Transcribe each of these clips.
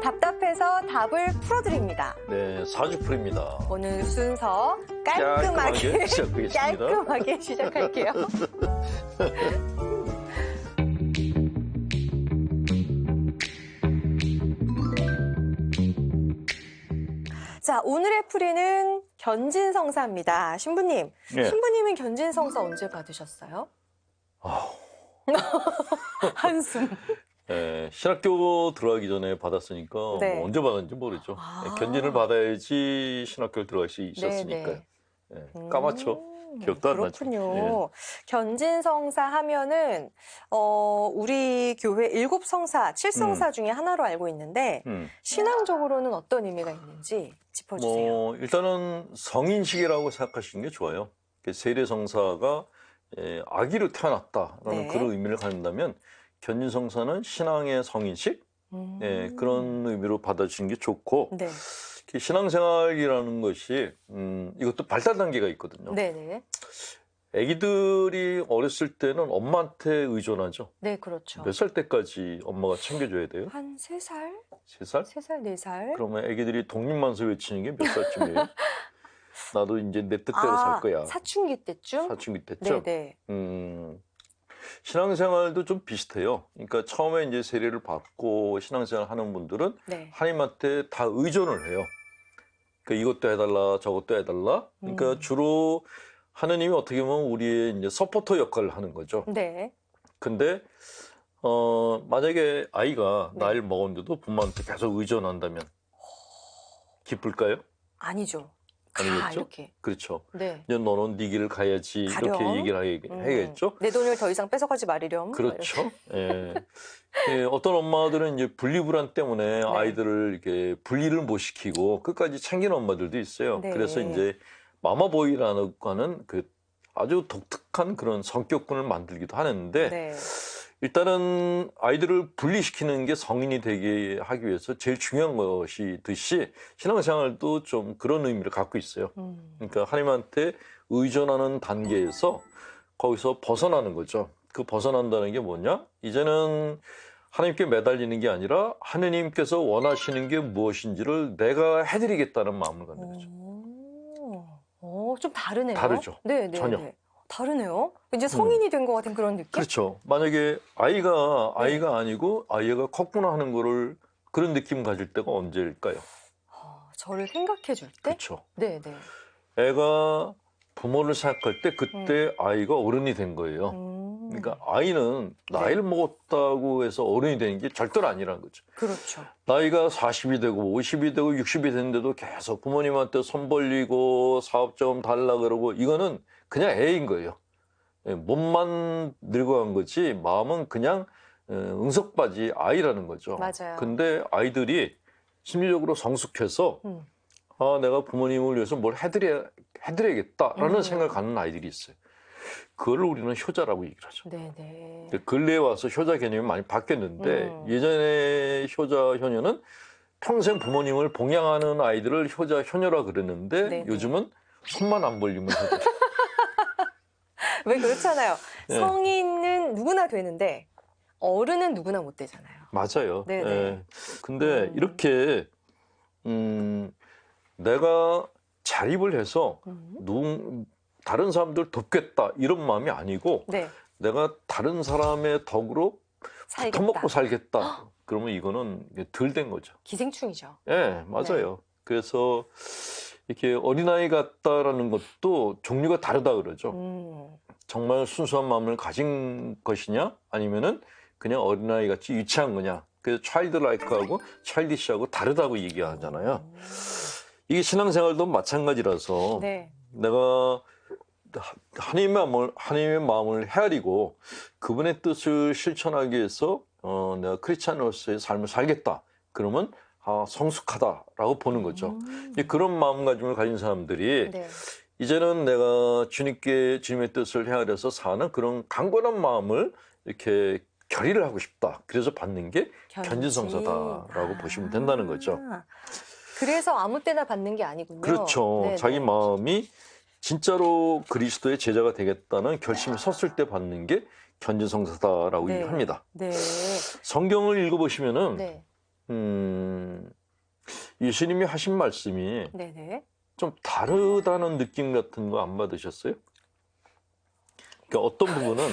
답답해서 답을 풀어드립니다. 네, 사주풀입니다. 오늘 순서 깔끔하게 시작하겠습니다. 깔끔하게 시작할게요. 자, 오늘의 풀이는 견진성사입니다. 신부님, 네. 신부님은 견진성사 언제 받으셨어요? 한숨. 네, 신학교 들어가기 전에 받았으니까 네. 뭐 언제 받았는지 모르죠. 네, 견진을 받아야지 신학교를 들어갈 수 있었으니까요. 네, 까맣죠. 기억도 안 나죠. 그렇군요. 네. 견진성사 하면은 우리 교회 7성사, 7성사 중에 하나로 알고 있는데 신앙적으로는 어떤 의미가 있는지 짚어주세요. 일단은 성인식이라고 생각하시는 게 좋아요. 세례성사가 아기로 태어났다라는 네. 그런 의미를 갖는다면 견진성사는 신앙의 성인식 그런 의미로 받아주시는 게 좋고 네. 신앙생활이라는 것이 이것도 발달 단계가 있거든요. 네네. 아기들이 어렸을 때는 엄마한테 의존하죠. 네, 그렇죠. 몇 살 때까지 엄마가 챙겨줘야 돼요? 한 3살? 3살? 3살, 4살? 그러면 아기들이 독립만세 외치는 게 몇 살쯤이에요? 나도 이제 내 뜻대로 살 거야. 사춘기 때쯤? 사춘기 때쯤? 네네. 신앙생활도 좀 비슷해요. 그러니까 처음에 이제 세례를 받고 신앙생활 하는 분들은 네. 하나님한테 다 의존을 해요. 그러니까 이것도 해달라, 저것도 해달라. 그러니까 주로 하느님이 어떻게 보면 우리의 이제 서포터 역할을 하는 거죠. 네. 근데 만약에 아이가 나이를 먹었는데도 부모한테 계속 의존한다면 기쁠까요? 아니죠. 아니겠죠? 이렇게. 그렇죠. 네. 너는 네 길을 가야지 가렴. 이렇게 얘기를 하겠죠. 내 돈을 더 이상 뺏어가지 말으렴. 그렇죠. 예. 어떤 엄마들은 이제 분리불안 때문에 아이들을 이렇게 분리를 못 시키고 끝까지 챙기는 엄마들도 있어요. 네. 그래서 이제 마마보이라는 거는 그 아주 독특한 그런 성격군을 만들기도 하는데 네. 일단은 아이들을 분리시키는 게 성인이 되게 하기 위해서 제일 중요한 것이듯이 신앙생활도 좀 그런 의미를 갖고 있어요. 그러니까 하나님한테 의존하는 단계에서 거기서 벗어나는 거죠. 그 벗어난다는 게 뭐냐? 이제는 하나님께 매달리는 게 아니라 하느님께서 원하시는 게 무엇인지를 내가 해드리겠다는 마음을 갖는 거죠. 좀 다르네요. 다르죠. 네, 전혀. 네. 다르네요. 이제 성인이 된 것 같은 그런 느낌? 그렇죠. 만약에 아이가 아니고 아이가 컸구나 하는 거를 그런 느낌 가질 때가 언제일까요? 저를 생각해 줄 때? 그렇죠. 네, 네. 애가 부모를 생각할 때 그때 아이가 어른이 된 거예요. 그러니까 아이는 나이를 먹었다고 해서 어른이 되는 게 절대로 아니라는 거죠. 그렇죠. 나이가 40이 되고 50이 되고 60이 됐는데도 계속 부모님한테 손 벌리고 사업자금 달라 그러고 이거는 그냥 애인 거예요. 몸만 늙어간 거지 마음은 그냥 응석바지 아이라는 거죠. 맞아요. 근데 아이들이 심리적으로 성숙해서 내가 부모님을 위해서 뭘 해드려야겠다라는 생각을 갖는 아이들이 있어요. 그걸 우리는 효자라고 얘기를 하죠. 네네. 근래에 와서 효자 개념이 많이 바뀌었는데 예전에 효자, 효녀는 평생 부모님을 봉양하는 아이들을 효자, 효녀라 그랬는데 네네. 요즘은 손만 안 벌리면 효자. 왜 그렇잖아요. 네. 성인은 누구나 되는데 어른은 누구나 못 되잖아요. 맞아요. 네네. 예. 근데 이렇게 내가 자립을 해서 다른 사람들 돕겠다 이런 마음이 아니고 네. 내가 다른 사람의 덕으로 살겠다. 붙어먹고 살겠다. 그러면 이거는 덜 된 거죠. 기생충이죠. 예, 맞아요. 그래서 이렇게 어린아이 같다라는 것도 종류가 다르다 그러죠. 정말 순수한 마음을 가진 것이냐 아니면은 그냥 어린아이 같이 유치한 거냐. 그래서 차일드라이크하고 차일디시하고 다르다고 얘기하잖아요. 이게 신앙생활도 마찬가지라서 네. 내가 하나님의 마음을 헤아리고 그분의 뜻을 실천하기 위해서 내가 크리스찬으로서의 삶을 살겠다. 그러면 성숙하다라고 보는 거죠. 그런 마음가짐을 가진 사람들이 네. 이제는 내가 주님의 뜻을 헤아려서 사는 그런 강건한 마음을 이렇게 결의를 하고 싶다. 그래서 받는 게 견진성사다라고 보시면 된다는 거죠. 그래서 아무 때나 받는 게 아니군요. 그렇죠. 네네. 자기 마음이 진짜로 그리스도의 제자가 되겠다는 결심이 섰을 때 받는 게 견진성사다라고 네. 얘기합니다. 네. 성경을 읽어보시면은 네. 예수님이 하신 말씀이 네네. 좀 다르다는 느낌 같은 거 안 받으셨어요? 그러니까 어떤 부분은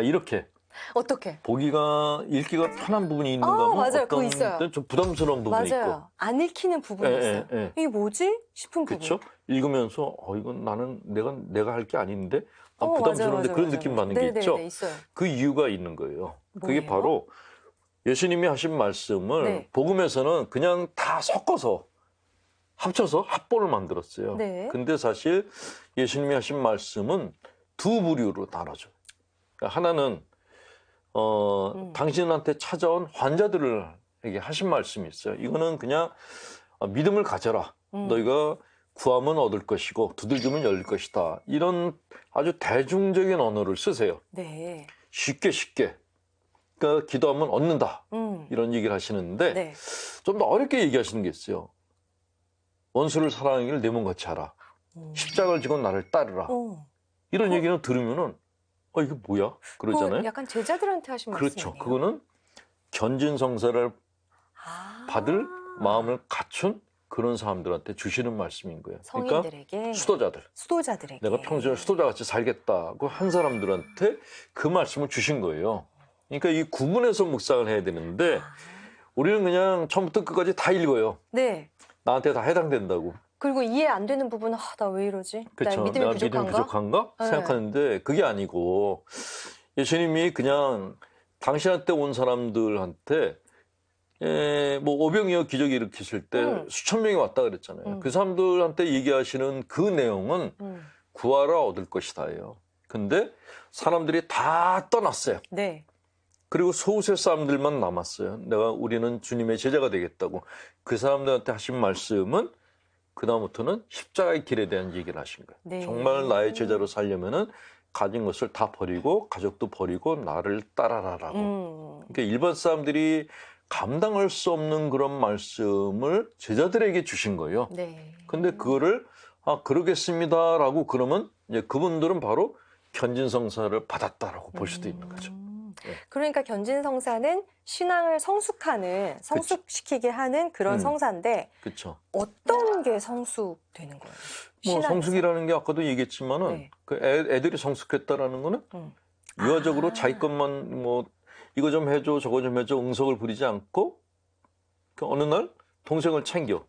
이렇게 어떻게? 읽기가 편한 부분이 있는가 하면 맞아요. 그거 어떤 있어요. 때는 좀 부담스러운 부분이 있고. 맞아요. 안 읽히는 부분이 예, 있어요. 예, 예. 이게 뭐지? 싶은 부분. 그렇죠? 읽으면서 이건 나는 내가 할 게 아닌데 맞아요, 부담스러운데 맞아요, 그런 맞아요, 느낌 맞아요. 받는 게 있죠. 네네네, 있어요. 그 이유가 있는 거예요. 그게 뭐예요? 바로 예수님이 하신 말씀을 네. 복음에서는 그냥 다 섞어서 합쳐서 합본을 만들었어요. 네. 근데 사실 예수님이 하신 말씀은 두 부류로 나눠져요. 그러니까 하나는 당신한테 찾아온 환자들에게 하신 말씀이 있어요. 이거는 그냥 믿음을 가져라. 너희가 구하면 얻을 것이고 두들기면 열릴 것이다. 이런 아주 대중적인 언어를 쓰세요. 네. 쉽게. 그러니까 기도하면 얻는다. 이런 얘기를 하시는데 네. 좀 더 어렵게 얘기하시는 게 있어요. 원수를 사랑하기를 내 몸같이 하라. 십자가를 지고 나를 따르라. 이런 얘기는 들으면은 이게 뭐야? 그러잖아요. 약간 제자들한테 하신 그렇죠. 말씀이네요. 그거는 견진성사를 받을 마음을 갖춘 그런 사람들한테 주시는 말씀인 거예요. 성인들에게, 그러니까 수도자들에게 내가 평소에 수도자같이 살겠다고 한 사람들한테 그 말씀을 주신 거예요. 그러니까 이 구분해서 묵상을 해야 되는데 우리는 그냥 처음부터 끝까지 다 읽어요. 네. 나한테 다 해당된다고. 그리고 이해 안 되는 부분은 나 왜 이러지? 그렇죠. 나 내가 믿음이 믿음이 부족한가? 네. 생각하는데 그게 아니고 예수님이 그냥 당신한테 온 사람들한테 뭐 오병이어 기적이 일으키실 때 수천 명이 왔다 그랬잖아요. 그 사람들한테 얘기하시는 그 내용은 구하라 얻을 것이다예요. 근데 사람들이 다 떠났어요. 네. 그리고 소수의 사람들만 남았어요. 우리는 주님의 제자가 되겠다고. 그 사람들한테 하신 말씀은 그다음부터는 십자가의 길에 대한 얘기를 하신 거예요. 네. 정말 나의 제자로 살려면은 가진 것을 다 버리고 가족도 버리고 나를 따라라라고. 그러니까 일반 사람들이 감당할 수 없는 그런 말씀을 제자들에게 주신 거예요. 네. 근데 그거를 그러겠습니다라고 그러면 이제 그분들은 바로 견진성사를 받았다라고 볼 수도 있는 거죠. 네. 그러니까 견진성사는 신앙을 성숙시키게 하는 그런 성사인데 그렇죠. 어떤 게 성숙되는 거예요? 뭐 성숙이라는 게 아까도 얘기했지만은 네. 그 애들이 성숙했다라는 거는 유아적으로 자기 것만 뭐 이거 좀 해줘 저거 좀 해줘 응석을 부리지 않고 그 어느 날 동생을 챙겨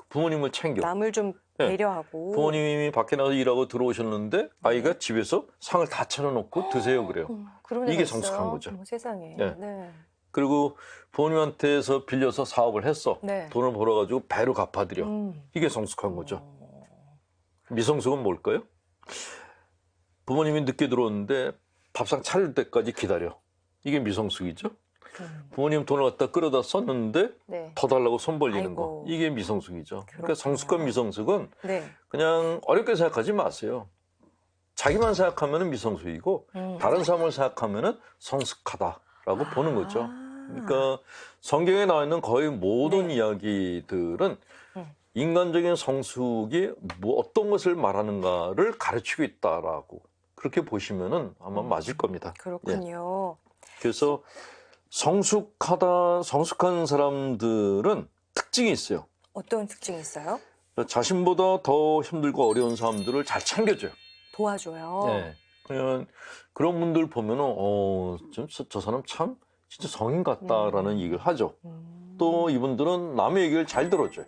부모님을 챙겨 남을 좀 배려하고 부모님이 밖에 나가서 일하고 들어오셨는데 아이가 집에서 상을 다 차려놓고 드세요 그래요. 그런 이게 애가 성숙한 있어요? 거죠. 세상에. 네. 네. 그리고 부모님한테서 빌려서 사업을 했어. 네. 돈을 벌어가지고 배로 갚아드려. 이게 성숙한 거죠. 미성숙은 뭘까요? 부모님이 늦게 들어오는데 밥상 차릴 때까지 기다려. 이게 미성숙이죠. 부모님 돈을 갖다 끌어다 썼는데 네. 더 달라고 손 벌리는 아이고. 거. 이게 미성숙이죠. 그러니까 그렇구나. 성숙한 미성숙은 네. 그냥 어렵게 생각하지 마세요. 자기만 생각하면 미성숙이고 다른 사람을 생각하면 성숙하다라고 보는 거죠. 그러니까 성경에 나와 있는 거의 모든 이야기들은 인간적인 성숙이 뭐 어떤 것을 말하는가를 가르치고 있다라고 그렇게 보시면은 아마 맞을 겁니다. 그렇군요. 그래서 성숙한 사람들은 특징이 있어요. 어떤 특징이 있어요? 자신보다 더 힘들고 어려운 사람들을 잘 챙겨줘요. 도와줘요. 네. 그런 분들 보면은 저 사람 참 진짜 성인 같다라는 얘기를 하죠. 또 이분들은 남의 얘기를 잘 들어줘요.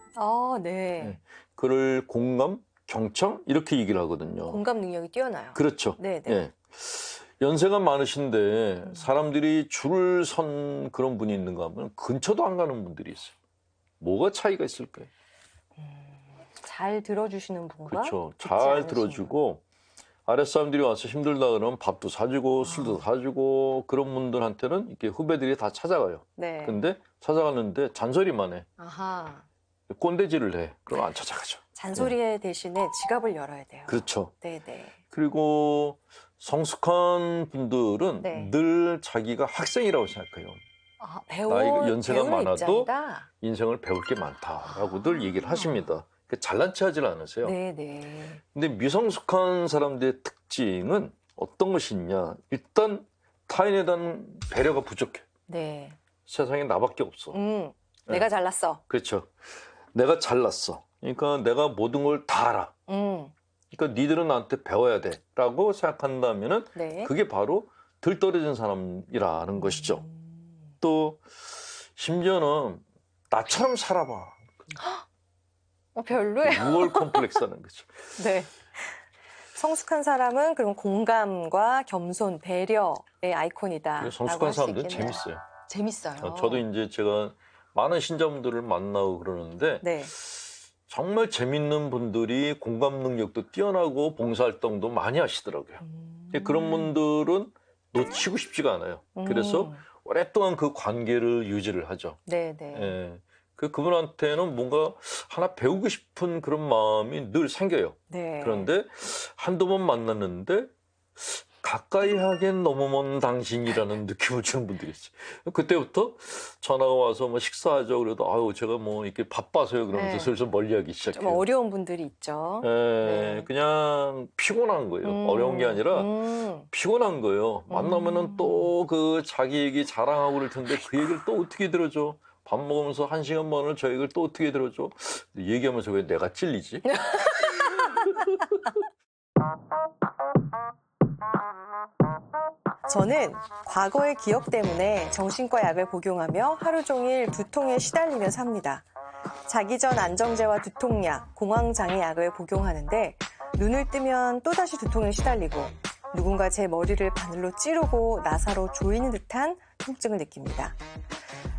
네. 그를 공감, 경청 이렇게 얘기를 하거든요. 공감 능력이 뛰어나요. 그렇죠. 네. 예. 연세가 많으신데 사람들이 줄을 선 그런 분이 있는가 하면 근처도 안 가는 분들이 있어요. 뭐가 차이가 있을까요? 잘 들어주시는 분과 그렇죠. 듣지 잘 않으시는 들어주고 아랫사람들이 와서 힘들다 그러면 밥도 사주고 술도 사주고 그런 분들한테는 이렇게 후배들이 다 찾아가요. 네. 근데 찾아가는데 잔소리만 해. 아하. 꼰대질을 해. 그럼 안 찾아가죠. 잔소리에 대신에 지갑을 열어야 돼요. 그렇죠. 네네. 그리고 성숙한 분들은 네. 늘 자기가 학생이라고 생각해요. 나이가 연세가 배우는 많아도 입장이다? 인생을 배울 게 많다라고들 얘기를 하십니다. 잘난 체 하질 않으세요. 네네. 근데 미성숙한 사람들의 특징은 어떤 것이 있냐? 일단 타인에 대한 배려가 부족해. 네. 세상에 나밖에 없어. 내가 잘났어. 그렇죠. 내가 잘났어. 그러니까 내가 모든 걸 다 알아. 그러니까 니들은 나한테 배워야 돼라고 생각한다면은 네. 그게 바로 덜 떨어진 사람이라는 것이죠. 또 심지어는 나처럼 살아봐. 별로예요. 우월 컴플렉스라는 거죠. 네. 성숙한 사람은 그럼 공감과 겸손, 배려의 아이콘이다. 성숙한 사람들은 재밌어요. 재밌어요. 저도 이제 제가 많은 신자분들을 만나고 그러는데 네. 정말 재밌는 분들이 공감 능력도 뛰어나고 봉사활동도 많이 하시더라고요. 그런 분들은 놓치고 싶지가 않아요. 그래서 오랫동안 그 관계를 유지를 하죠. 네, 네. 예. 그분한테는 뭔가 하나 배우고 싶은 그런 마음이 늘 생겨요. 네. 그런데 한두 번 만났는데 가까이 하기엔 너무 먼 당신이라는 느낌을 주는 분들이 있어요. 그때부터 전화가 와서 뭐 식사하죠. 그래도 아유 제가 뭐 이렇게 바빠서요. 그러면서 네. 슬슬 멀리하기 시작해요. 좀 어려운 분들이 있죠. 예, 네. 그냥 피곤한 거예요. 어려운 게 아니라 피곤한 거예요. 만나면은 또 그 자기 얘기 자랑하고 그럴 텐데 그 얘기를 또 어떻게 들어줘? 밥 먹으면서 1시간 반을 저 얘기를 또 어떻게 들어줘? 얘기하면서 왜 내가 찔리지? 저는 과거의 기억 때문에 정신과 약을 복용하며 하루 종일 두통에 시달리며 삽니다. 자기 전 안정제와 두통약, 공황장애 약을 복용하는데 눈을 뜨면 또다시 두통에 시달리고 누군가 제 머리를 바늘로 찌르고 나사로 조이는 듯한 통증을 느낍니다.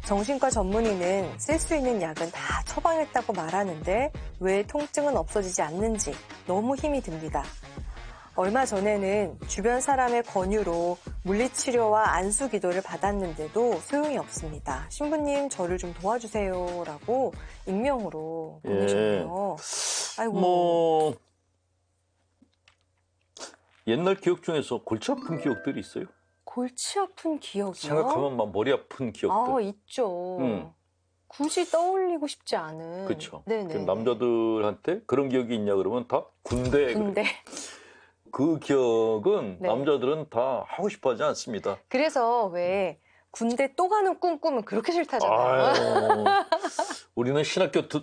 정신과 전문의는 쓸 수 있는 약은 다 처방했다고 말하는데 왜 통증은 없어지지 않는지 너무 힘이 듭니다. 얼마 전에는 주변 사람의 권유로 물리치료와 안수기도를 받았는데도 소용이 없습니다. 신부님 저를 좀 도와주세요 라고 익명으로 보내셨네요. 아이고. 뭐 옛날 기억 중에서 골치 아픈 기억들이 있어요? 골치 아픈 기억이요? 생각하면 막 머리 아픈 기억들. 아, 있죠. 굳이 떠올리고 싶지 않은. 그렇죠. 네네. 남자들한테 그런 기억이 있냐 그러면 다 군대. 군대. 그 기억은 네. 남자들은 다 하고 싶어 하지 않습니다. 그래서 왜 군대 또 가는 꿈 꾸면 그렇게 싫다잖아요. 아유, 우리는 신학교 또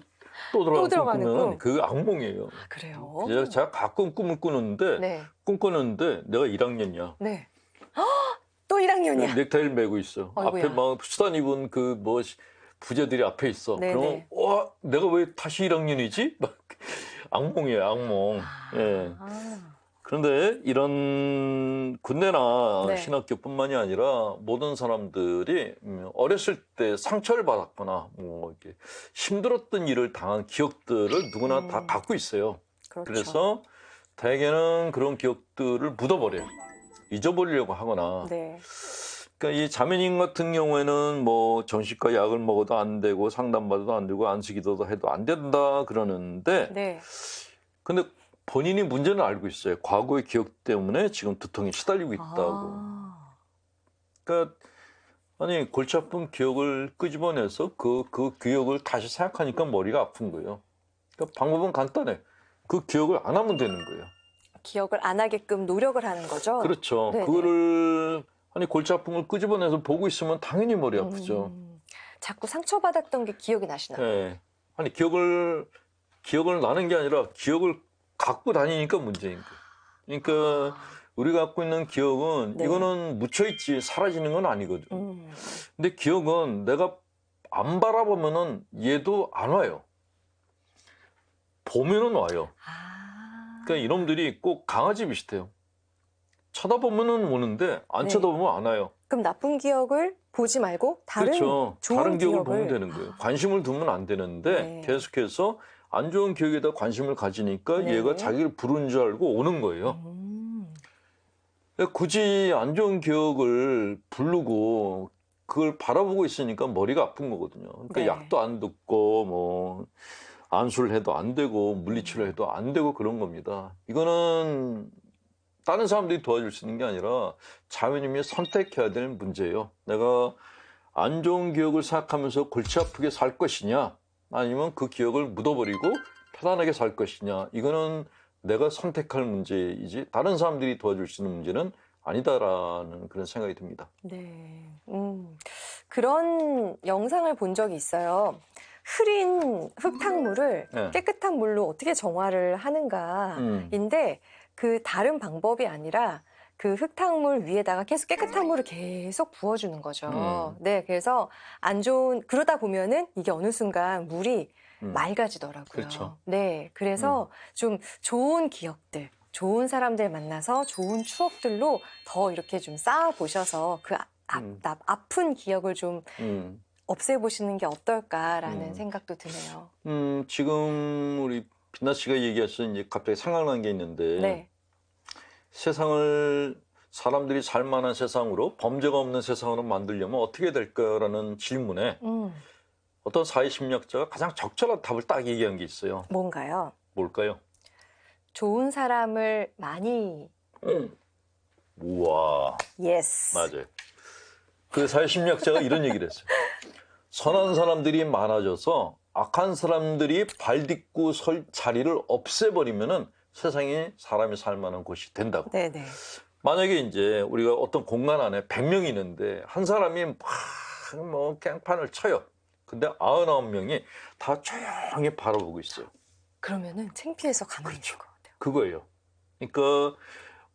들어가는 꿈은 그 악몽이에요. 그래요? 제가 가끔 꿈을 꾸는데 네. 꿈꾸는데 내가 1학년이야. 네. 또 1학년이야. 넥타이를 메고 있어. 아이고야. 앞에 막 수단 입은 그 뭐 부자들이 앞에 있어. 네네. 그러면 와 내가 왜 다시 1학년이지? 막 악몽이에요, 악몽. 예. 그런데 이런 군대나 네. 신학교뿐만이 아니라 모든 사람들이 어렸을 때 상처를 받았거나 뭐 이렇게 힘들었던 일을 당한 기억들을 누구나 다 갖고 있어요. 그렇죠. 그래서 대개는 그런 기억들을 묻어버려요. 잊어버리려고 하거나. 네. 그러니까 이 자매님 같은 경우에는 뭐 정신과 약을 먹어도 안 되고 상담받아도 안 되고 안수기도도 해도 안 된다 그러는데 네. 근데 본인이 문제는 알고 있어요. 과거의 기억 때문에 지금 두통에 시달리고 있다고. 그러니까 아니 골치 아픈 기억을 끄집어내서 그 기억을 다시 생각하니까 머리가 아픈 거예요. 그러니까 방법은 간단해. 그 기억을 안 하면 되는 거예요. 기억을 안 하게끔 노력을 하는 거죠? 그렇죠. 네네. 그거를 아니 골치 아픈 걸 끄집어내서 보고 있으면 당연히 머리 아프죠. 자꾸 상처받았던 게 기억이 나시나요? 네. 아니 기억을 나는 게 아니라 기억을 갖고 다니니까 문제인 거예요. 그러니까 우리가 갖고 있는 기억은 네. 이거는 묻혀있지 사라지는 건 아니거든. 근데 기억은 내가 안 바라보면은 얘도 안 와요. 보면은 와요. 그러니까 이놈들이 꼭 강아지 비슷해요. 쳐다보면은 오는데 안 네. 쳐다보면 안 와요. 그럼 나쁜 기억을 보지 말고 다른 그렇죠. 좋은 다른 기억을 기억을 보면 되는 거예요. 관심을 두면 안 되는데 네. 계속해서 안 좋은 기억에다 관심을 가지니까 네. 얘가 자기를 부른 줄 알고 오는 거예요. 굳이 안 좋은 기억을 부르고 그걸 바라보고 있으니까 머리가 아픈 거거든요. 그러니까 네. 약도 안 듣고 뭐 안수를 해도 안 되고 물리치료를 해도 안 되고 그런 겁니다. 이거는 다른 사람들이 도와줄 수 있는 게 아니라 자매님이 선택해야 될 문제예요. 내가 안 좋은 기억을 생각하면서 골치 아프게 살 것이냐 아니면 그 기억을 묻어버리고 편안하게 살 것이냐 이거는 내가 선택할 문제이지 다른 사람들이 도와줄 수 있는 문제는 아니다라는 그런 생각이 듭니다. 네. 그런 영상을 본 적이 있어요. 흐린 흙탕물을 네. 깨끗한 물로 어떻게 정화를 하는가인데 그 다른 방법이 아니라 그 흙탕물 위에다가 계속 깨끗한 물을 계속 부어주는 거죠. 네, 그래서 안 좋은, 그러다 보면은 이게 어느 순간 물이 맑아지더라고요. 그렇죠. 네, 그래서 좀 좋은 기억들, 좋은 사람들 만나서 좋은 추억들로 더 이렇게 좀 쌓아보셔서 그 아픈 기억을 좀 없애보시는 게 어떨까라는 생각도 드네요. 지금 우리 빛나 씨가 얘기해서 이제 갑자기 생각난 게 있는데 네. 세상을 사람들이 살 만한 세상으로 범죄가 없는 세상으로 만들려면 어떻게 될까라는 질문에 어떤 사회심리학자가 가장 적절한 답을 딱 얘기한 게 있어요. 뭔가요? 뭘까요? 좋은 사람을 많이. 우와. 예스. 맞아요. 그 사회심리학자가 이런 얘기를 했어요. 선한 사람들이 많아져서 악한 사람들이 발 딛고 설 자리를 없애버리면은 세상에 사람이 살 만한 곳이 된다고. 네네. 만약에 이제 우리가 어떤 공간 안에 100명이 있는데 한 사람이 막 뭐 깽판을 쳐요. 근데 99명이 다 조용히 바라보고 있어요. 그러면은 창피해서 가만히 있을 것 같아요. 그거예요. 그러니까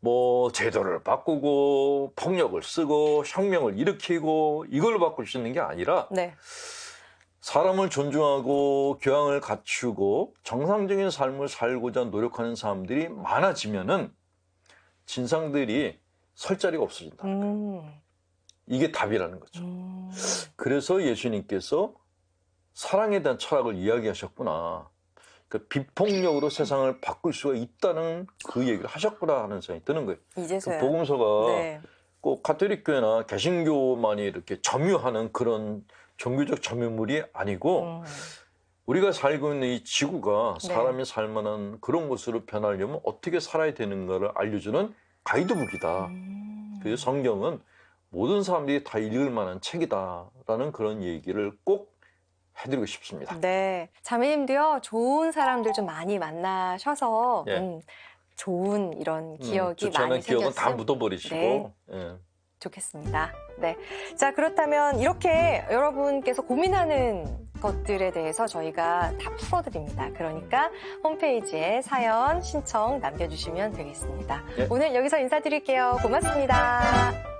뭐 제도를 바꾸고 폭력을 쓰고 혁명을 일으키고 이걸로 바꿀 수 있는 게 아니라 네. 사람을 존중하고 교양을 갖추고 정상적인 삶을 살고자 노력하는 사람들이 많아지면은 진상들이 설 자리가 없어진다. 이게 답이라는 거죠. 그래서 예수님께서 사랑에 대한 철학을 이야기하셨구나. 그 비폭력으로 세상을 바꿀 수가 있다는 그 얘기를 하셨구나 하는 생각이 드는 거예요. 이제서야. 그 복음서가 네. 꼭 가톨릭 교회나 개신교만이 이렇게 점유하는 그런 종교적 점유물이 아니고 우리가 살고 있는 이 지구가 사람이 살 만한 그런 곳으로 변하려면 어떻게 살아야 되는가를 알려주는 가이드북이다. 그래서 성경은 모든 사람들이 다 읽을 만한 책이다라는 그런 얘기를 꼭 해드리고 싶습니다. 네. 자매님도요, 좋은 사람들 좀 많이 만나셔서 예. 좋은 이런 기억이 좋지 않은 많이 기억은 다 생겼으면 묻어버리시고. 네. 예. 좋겠습니다. 네. 자, 그렇다면 이렇게 여러분께서 고민하는 것들에 대해서 저희가 다 풀어드립니다. 그러니까 홈페이지에 사연, 신청 남겨주시면 되겠습니다. 예. 오늘 여기서 인사드릴게요. 고맙습니다.